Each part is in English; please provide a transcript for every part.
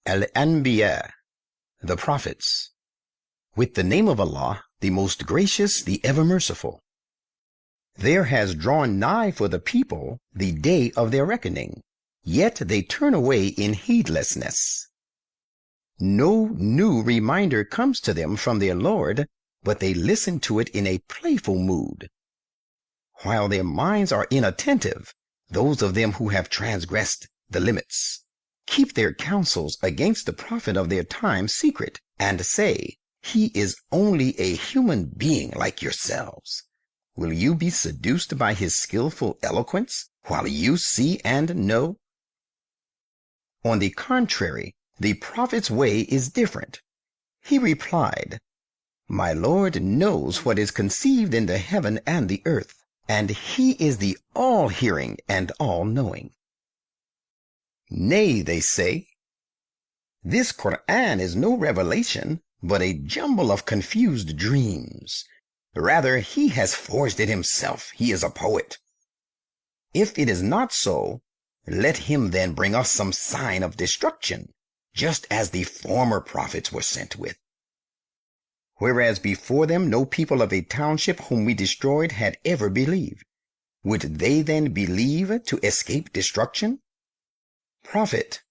anbiya, the prophets. With the name of Allah, the most gracious, the ever merciful. There has drawn nigh for the people the day of their reckoning, yet they turn away in heedlessness. No new reminder comes to them from their Lord, but they listen to it in a playful mood. While their minds are inattentive, those of them who have transgressed the limits keep their counsels against the prophet of their time secret, and say, "He is only a human being like yourselves." Will you be seduced by his skillful eloquence, while you see and know? On the contrary, the prophet's way is different. He replied, "My Lord knows what is conceived in the heaven and the earth, and he is the all-hearing and all-knowing." Nay, they say, this Quran is no revelation, but a jumble of confused dreams. Rather, he has forged it himself. He is a poet. If it is not so, let him then bring us some sign of destruction, just as the former prophets were sent with. Whereas before them no people of a township whom we destroyed had ever believed. Would they then believe to escape destruction? Prophet,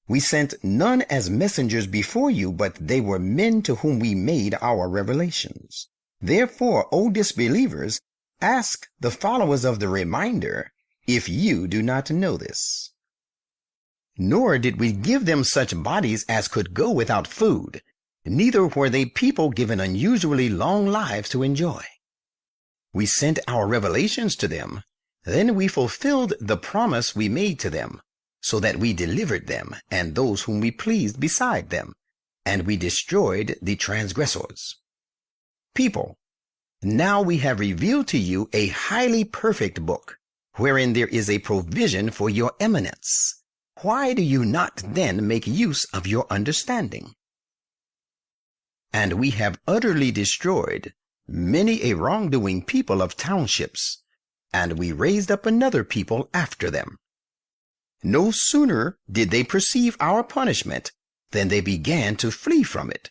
we sent none as messengers before you, but they were men to whom we made our revelations. Therefore, O disbelievers, ask the followers of the reminder, if you do not know this. Nor did we give them such bodies as could go without food, neither were they people given unusually long lives to enjoy. We sent our revelations to them, then we fulfilled the promise we made to them, so that we delivered them and those whom we pleased beside them, and we destroyed the transgressors. People, now we have revealed to you a highly perfect book, wherein there is a provision for your eminence. Why do you not then make use of your understanding? And we have utterly destroyed many a wrongdoing people of townships, and we raised up another people after them. No sooner did they perceive our punishment than they began to flee from it.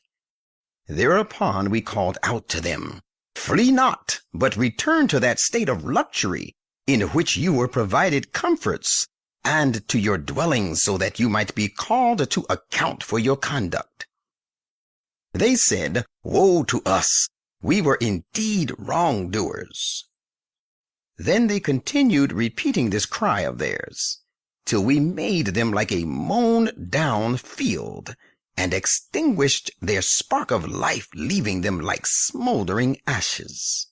Thereupon we called out to them, "Flee not, but return to that state of luxury in which you were provided comforts, and to your dwellings, so that you might be called to account for your conduct." They said, "Woe to us! We were indeed wrongdoers." Then they continued repeating this cry of theirs, till we made them like a mown-down field, and extinguished their spark of life, leaving them like smoldering ashes.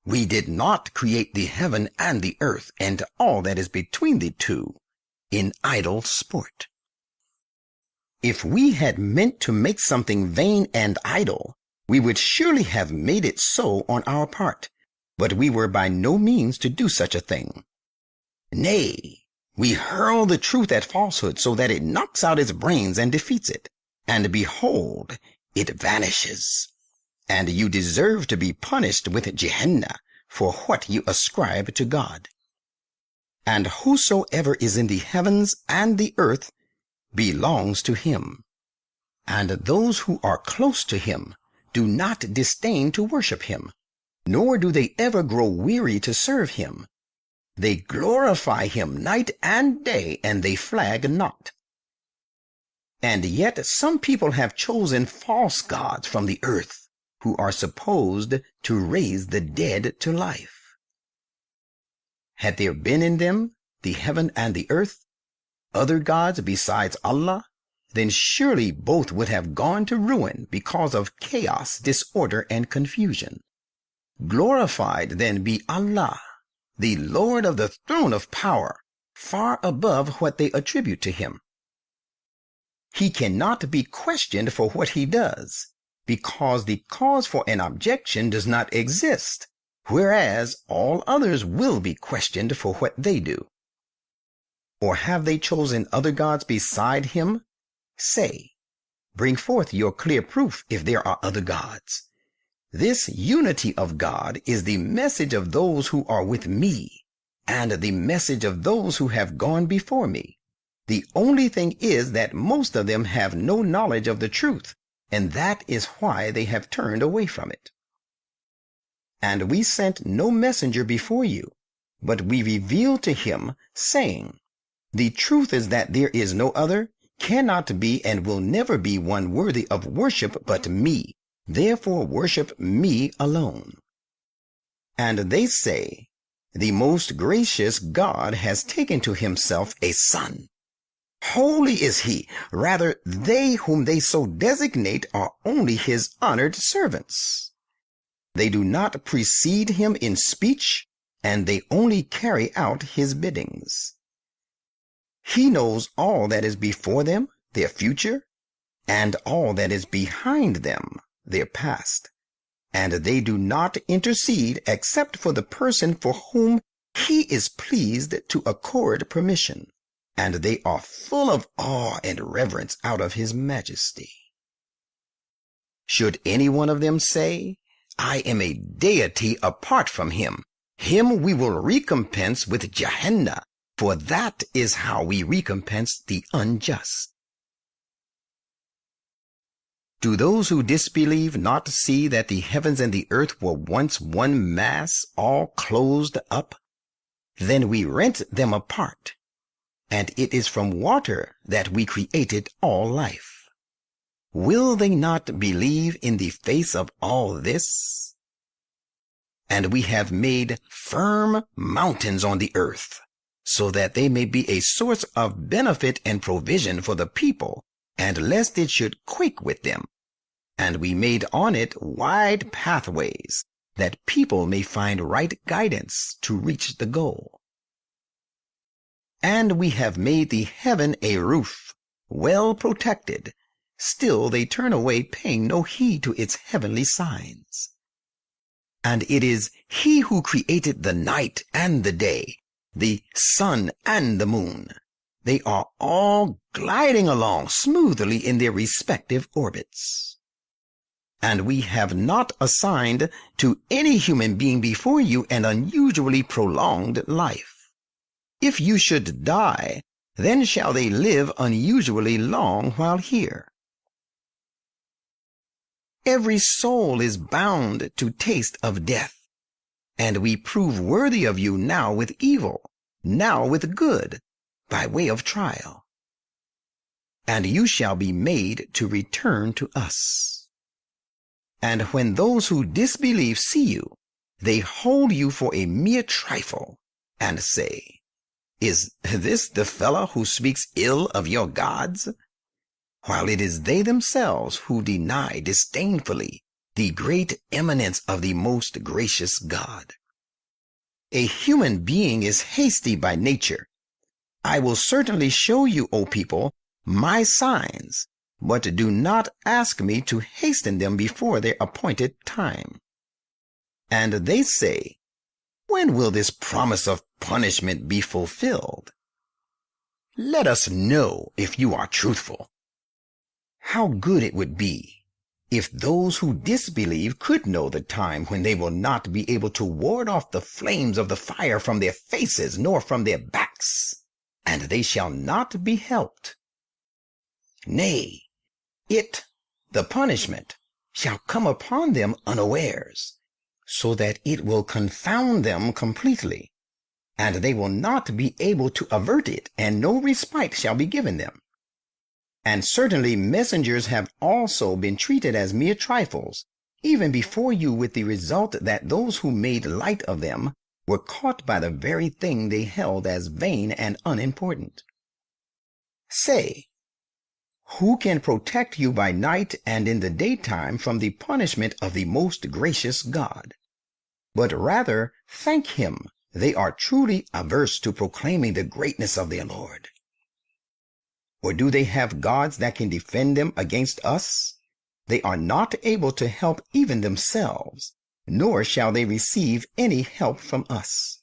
We did not create the heaven and the earth, and all that is between the two, in idle sport. If we had meant to make something vain and idle, we would surely have made it so on our part, but we were by no means to do such a thing. Nay, we hurl the truth at falsehood so that it knocks out its brains and defeats it, and behold, it vanishes. And you deserve to be punished with Gehenna for what you ascribe to God. And whosoever is in the heavens and the earth belongs to him, and those who are close to him do not disdain to worship him, nor do they ever grow weary to serve him. They glorify him night and day, and they flag not. And yet some people have chosen false gods from the earth, who are supposed to raise the dead to life. Had there been in them, the heaven and the earth, other gods besides Allah, then surely both would have gone to ruin because of chaos, disorder, and confusion. Glorified then be Allah, the Lord of the throne of power, far above what they attribute to him. He cannot be questioned for what he does, because the cause for an objection does not exist, whereas all others will be questioned for what they do. Or have they chosen other gods beside him? Say, bring forth your clear proof if there are other gods. This unity of God is the message of those who are with me, and the message of those who have gone before me. The only thing is that most of them have no knowledge of the truth, and that is why they have turned away from it. And we sent no messenger before you, but we revealed to him, saying, the truth is that there is no other, cannot be, and will never be one worthy of worship but me. Therefore worship me alone. And they say, the most gracious God has taken to himself a son. Holy is he. Rather, they whom they so designate are only his honored servants. They do not precede him in speech, and they only carry out his biddings. He knows all that is before them, their future, and all that is behind them, their past. And they do not intercede except for the person for whom he is pleased to accord permission. And they are full of awe and reverence out of his majesty. Should any one of them say, I am a deity apart from him, him we will recompense with Gehenna, for that is how we recompense the unjust. Do those who disbelieve not see that the heavens and the earth were once one mass, all closed up? Then we rent them apart, and it is from water that we created all life. Will they not believe in the face of all this? And we have made firm mountains on the earth, so that they may be a source of benefit and provision for the people, and lest it should quake with them. And we made on it wide pathways, that people may find right guidance to reach the goal. And we have made the heaven a roof, well protected. Still they turn away, paying no heed to its heavenly signs. And it is he who created the night and the day, the sun and the moon. They are all gliding along smoothly in their respective orbits. And we have not assigned to any human being before you an unusually prolonged life. If you should die, then shall they live unusually long while here. Every soul is bound to taste of death, and we prove worthy of you now with evil, now with good, by way of trial. And you shall be made to return to us. And when those who disbelieve see you, they hold you for a mere trifle, and say, Is this the fellow who speaks ill of your gods? While it is they themselves who deny disdainfully the great eminence of the most gracious God. A human being is hasty by nature. I will certainly show you, O people, my signs, but do not ask me to hasten them before their appointed time. And they say, When will this promise of punishment be fulfilled? Let us know if you are truthful. How good it would be if those who disbelieve could know the time when they will not be able to ward off the flames of the fire from their faces nor from their backs, and they shall not be helped. Nay, the punishment, shall come upon them unawares, so that it will confound them completely, and they will not be able to avert it, and no respite shall be given them. And certainly messengers have also been treated as mere trifles, even before you, with the result that those who made light of them were caught by the very thing they held as vain and unimportant. Say, who can protect you by night and in the daytime from the punishment of the most gracious God? But rather thank him. They are truly averse to proclaiming the greatness of their Lord. Or do they have gods that can defend them against us? They are not able to help even themselves, nor shall they receive any help from us.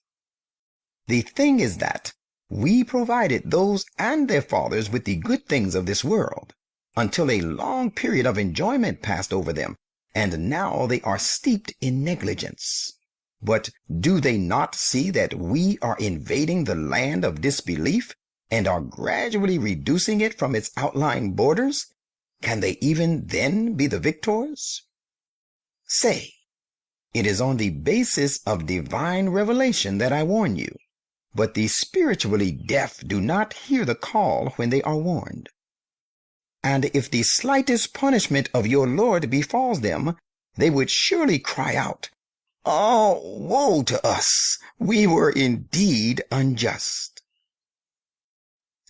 The thing is that we provided those and their fathers with the good things of this world, until a long period of enjoyment passed over them, and now they are steeped in negligence. But do they not see that we are invading the land of disbelief, and are gradually reducing it from its outlying borders, can they even then be the victors? Say, it is on the basis of divine revelation that I warn you, but the spiritually deaf do not hear the call when they are warned. And if the slightest punishment of your Lord befalls them, they would surely cry out, "Oh, woe to us! We were indeed unjust."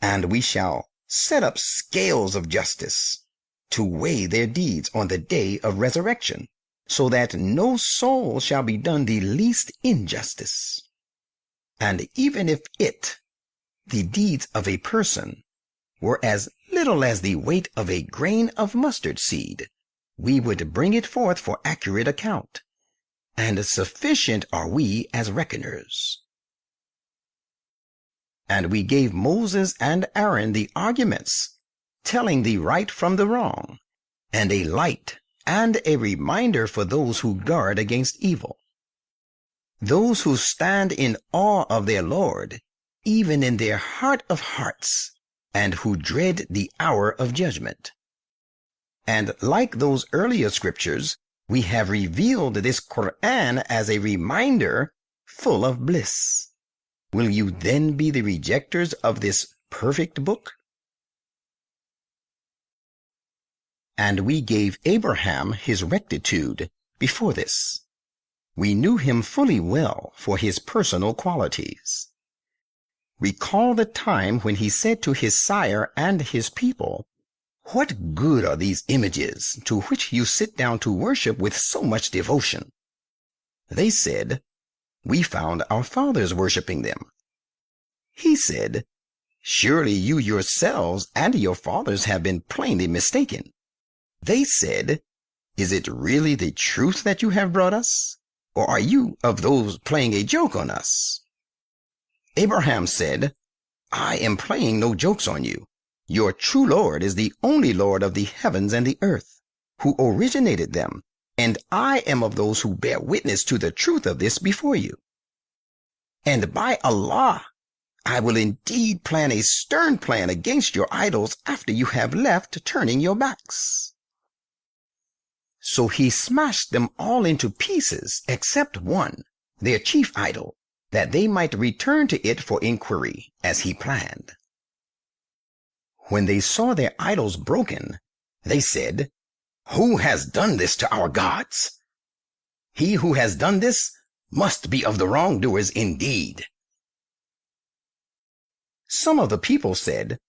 And we shall set up scales of justice to weigh their deeds on the day of resurrection, so that no soul shall be done the least injustice. And even if the deeds of a person, were as little as the weight of a grain of mustard seed, we would bring it forth for accurate account, and sufficient are we as reckoners. And we gave Moses and Aaron the arguments, telling the right from the wrong, and a light and a reminder for those who guard against evil, those who stand in awe of their Lord, even in their heart of hearts, and who dread the hour of judgment. And like those earlier scriptures, we have revealed this Quran as a reminder full of bliss. Will you then be the rejectors of this perfect book? And we gave Abraham his rectitude before this. We knew him fully well for his personal qualities. Recall the time when he said to his sire and his people, "What good are these images to which you sit down to worship with so much devotion?" They said, "We found our fathers worshiping them." He said, "Surely you yourselves and your fathers have been plainly mistaken." They said, "Is it really the truth that you have brought us? Or are you of those playing a joke on us?" Abraham said, "I am playing no jokes on you. Your true Lord is the only Lord of the heavens and the earth, who originated them, and I am of those who bear witness to the truth of this before you. And by Allah, I will indeed plan a stern plan against your idols after you have left, turning your backs." So he smashed them all into pieces except one, their chief idol, that they might return to it for inquiry, as he planned. When they saw their idols broken, they said, "Who has done this to our gods? He who has done this must be of the wrongdoers indeed." Some of the people said,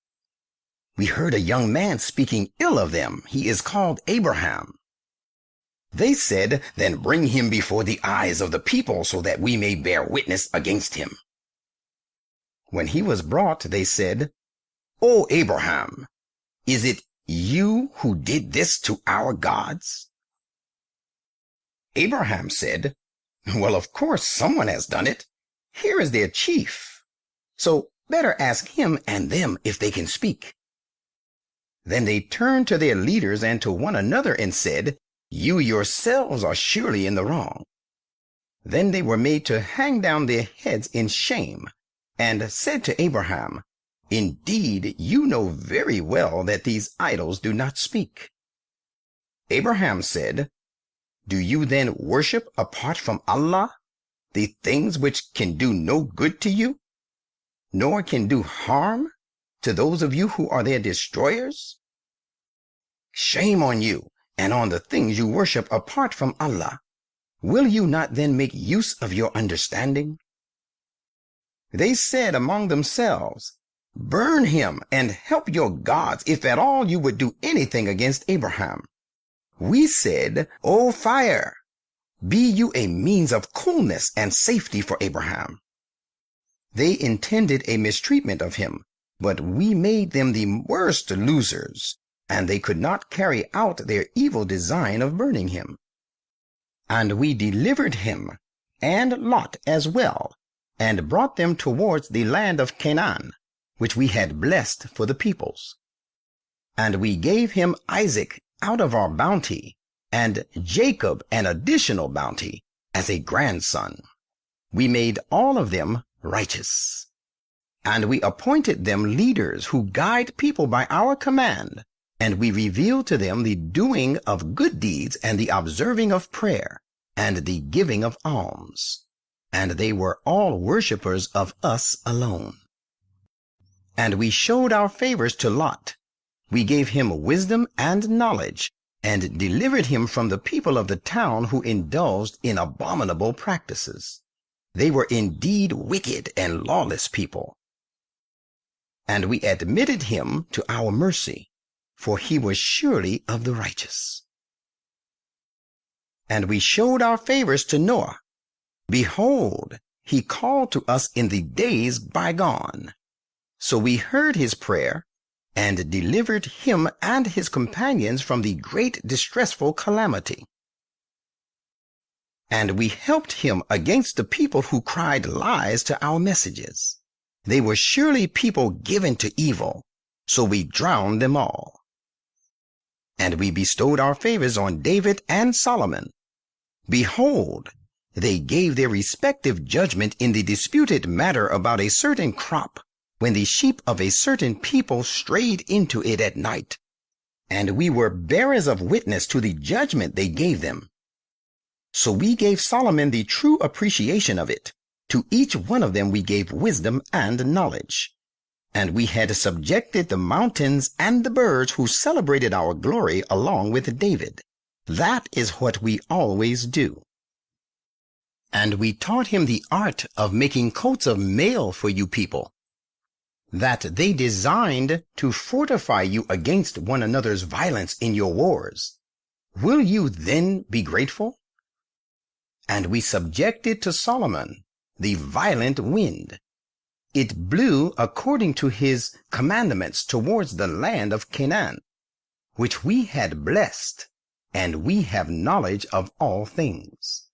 "We heard a young man speaking ill of them. He is called Abraham." They said, "Then bring him before the eyes of the people so that we may bear witness against him." When he was brought, they said, "O Abraham, is it you who did this to our gods?" Abraham said, "Well, of course someone has done it. Here is their chief. So better ask him and them if they can speak." Then they turned to their leaders and to one another and said, "You yourselves are surely in the wrong." Then they were made to hang down their heads in shame, and said to Abraham, "Indeed, you know very well that these idols do not speak." Abraham said, "Do you then worship apart from Allah the things which can do no good to you, nor can do harm to those of you who are their destroyers? Shame on you and on the things you worship apart from Allah. Will you not then make use of your understanding?" They said among themselves, "Burn him and help your gods if at all you would do anything against Abraham." We said, "O fire, be you a means of coolness and safety for Abraham." They intended a mistreatment of him, but we made them the worst losers, and they could not carry out their evil design of burning him. And we delivered him, and Lot as well, and brought them towards the land of Canaan, which we had blessed for the peoples. And we gave him Isaac out of our bounty, and Jacob an additional bounty as a grandson. We made all of them righteous. And we appointed them leaders who guide people by our command, and we revealed to them the doing of good deeds and the observing of prayer and the giving of alms. And they were all worshippers of us alone. And we showed our favors to Lot. We gave him wisdom and knowledge, and delivered him from the people of the town who indulged in abominable practices. They were indeed wicked and lawless people. And we admitted him to our mercy, for he was surely of the righteous. And we showed our favors to Noah. Behold, he called to us in the days bygone. So we heard his prayer, and delivered him and his companions from the great distressful calamity. And we helped him against the people who cried lies to our messages. They were surely people given to evil, so we drowned them all. And we bestowed our favors on David and Solomon. Behold, they gave their respective judgment in the disputed matter about a certain crop, when the sheep of a certain people strayed into it at night. And we were bearers of witness to the judgment they gave them. So we gave Solomon the true appreciation of it. To each one of them we gave wisdom and knowledge. And we had subjected the mountains and the birds who celebrated our glory along with David. That is what we always do. And we taught him the art of making coats of mail for you people, that they designed to fortify you against one another's violence in your wars. Will you then be grateful? And we subjected to Solomon the violent wind. It blew according to his commandments towards the land of Canaan, which we had blessed, and we have knowledge of all things.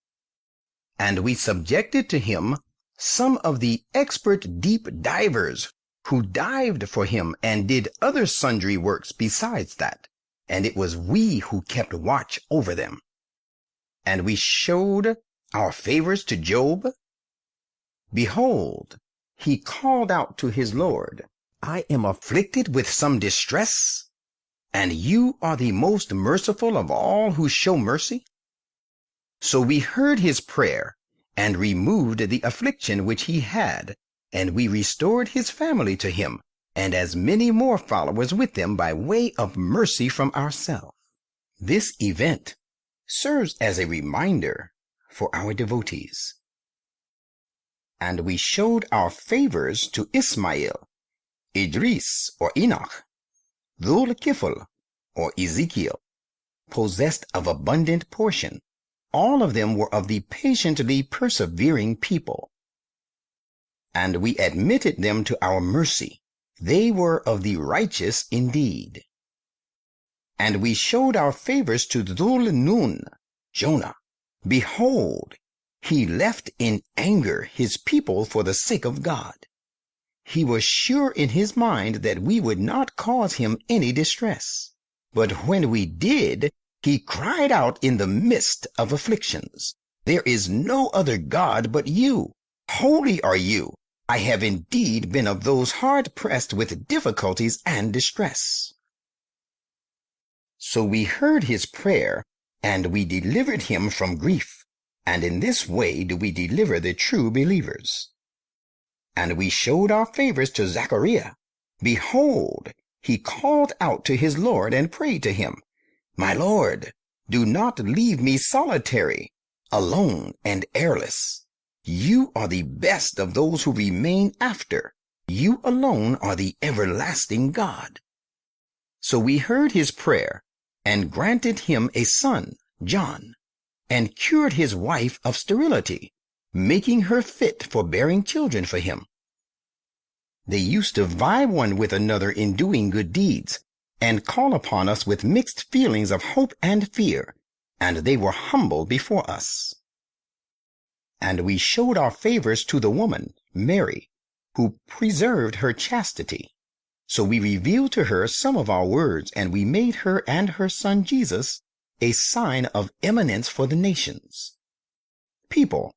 And we subjected to him some of the expert deep divers who dived for him and did other sundry works besides that, and it was we who kept watch over them. And we showed our favors to Job. Behold, he called out to his Lord, I am afflicted with some distress, and you are the most merciful of all who show mercy. So we heard his prayer, and removed the affliction which he had, and we restored his family to him, and as many more followers with them by way of mercy from ourselves. This event serves as a reminder for our devotees. And we showed our favors to Ismail, Idris or Enoch, Dhul-Kifl or Ezekiel, possessed of abundant portion. All of them were of the patiently persevering people. And we admitted them to our mercy. They were of the righteous indeed. And we showed our favors to Dhul-Nun, Jonah. Behold, he left in anger his people for the sake of God. He was sure in his mind that we would not cause him any distress. But when we did, he cried out in the midst of afflictions, There is no other God but you. Holy are you. I have indeed been of those hard pressed with difficulties and distress. So we heard his prayer, and we delivered him from grief. And in this way do we deliver the true believers. And we showed our favors to Zechariah. Behold, he called out to his Lord and prayed to him, My Lord, do not leave me solitary, alone and heirless. You are the best of those who remain after. You alone are the everlasting God. So we heard his prayer, and granted him a son, John, and cured his wife of sterility, making her fit for bearing children for him. They used to vie one with another in doing good deeds, and call upon us with mixed feelings of hope and fear, and they were humble before us. And we showed our favors to the woman, Mary, who preserved her chastity. So we revealed to her some of our words, and we made her and her son Jesus a sign of eminence for the nations. People,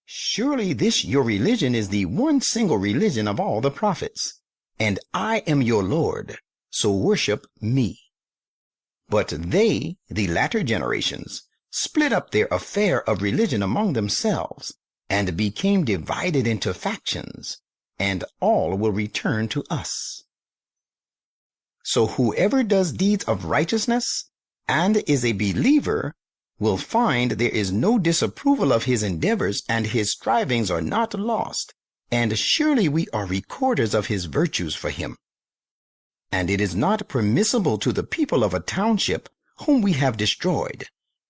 Surely this your religion is the one single religion of all the prophets, and I am your Lord, so worship me. But they, the latter generations, split up their affair of religion among themselves, and became divided into factions, and all will return to us. So whoever does deeds of righteousness, and is a believer, will find there is no disapproval of his endeavors, and his strivings are not lost, and surely we are recorders of his virtues for him. And it is not permissible to the people of a township whom we have destroyed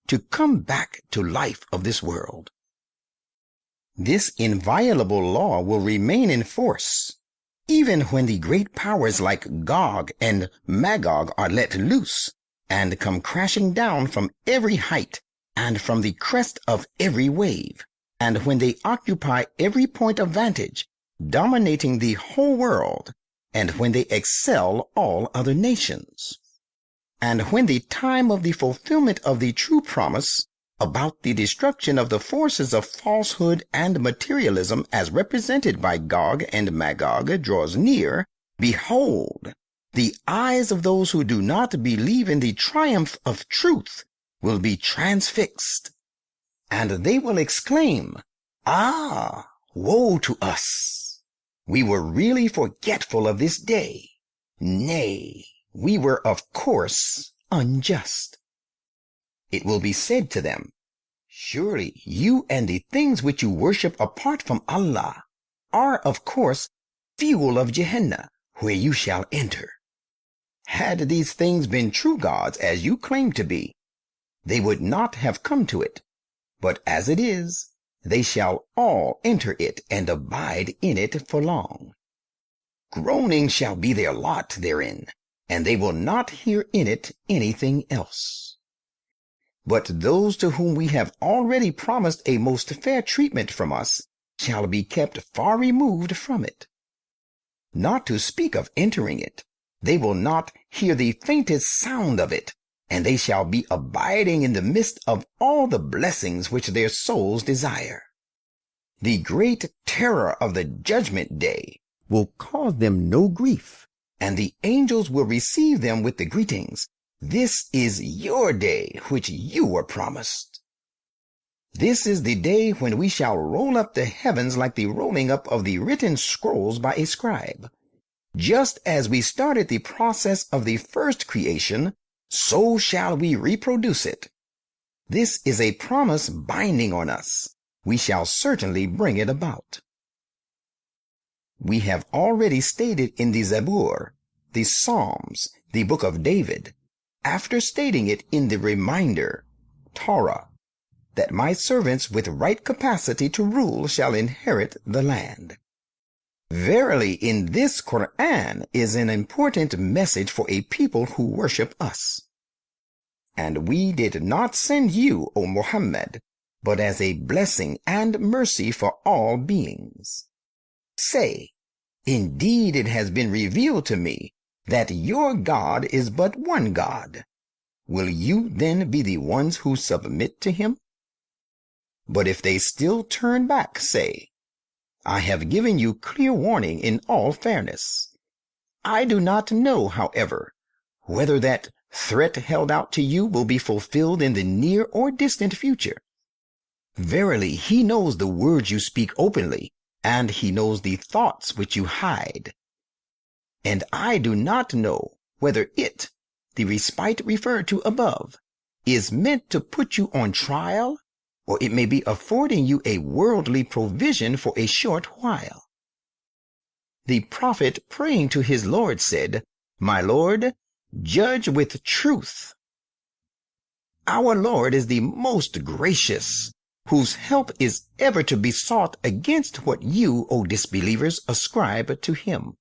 to come back to life of this world. This inviolable law will remain in force, even when the great powers like Gog and Magog are let loose, and come crashing down from every height and from the crest of every wave, and when they occupy every point of vantage, dominating the whole world, and when they excel all other nations. And when the time of the fulfillment of the true promise about the destruction of the forces of falsehood and materialism as represented by Gog and Magog draws near, behold, the eyes of those who do not believe in the triumph of truth will be transfixed, and they will exclaim, "Ah, woe to us! We were really forgetful of this day. Nay, we were of course unjust." It will be said to them, "Surely you and the things which you worship apart from Allah are of course fuel of Gehenna, where you shall enter. Had these things been true gods as you claim to be, they would not have come to it. But as it is, they shall all enter it and abide in it for long. Groaning shall be their lot therein, and they will not hear in it anything else. But those to whom we have already promised a most fair treatment from us shall be kept far removed from it. Not to speak of entering it, they will not hear the faintest sound of it, and they shall be abiding in the midst of all the blessings which their souls desire. The great terror of the judgment day will cause them no grief, and the angels will receive them with the greetings, "This is your day which you were promised." This is the day when we shall roll up the heavens like the rolling up of the written scrolls by a scribe. Just as we started the process of the first creation, so shall we reproduce it. This is a promise binding on us. We shall certainly bring it about. We have already stated in the Zabur, the Psalms, the book of David, after stating it in the reminder, Torah, that my servants with right capacity to rule shall inherit the land. Verily, in this Quran is an important message for a people who worship us. And we did not send you, O Muhammad, but as a blessing and mercy for all beings. Say, indeed it has been revealed to me that your God is but one God. Will you then be the ones who submit to him? But if they still turn back, say, I have given you clear warning in all fairness. I do not know, however, whether that threat held out to you will be fulfilled in the near or distant future. Verily, he knows the words you speak openly, and he knows the thoughts which you hide. And I do not know whether it, the respite referred to above, is meant to put you on trial, or it may be affording you a worldly provision for a short while. The prophet, praying to his Lord, said, My Lord, judge with truth. Our Lord is the most gracious, whose help is ever to be sought against what you, O disbelievers, ascribe to him.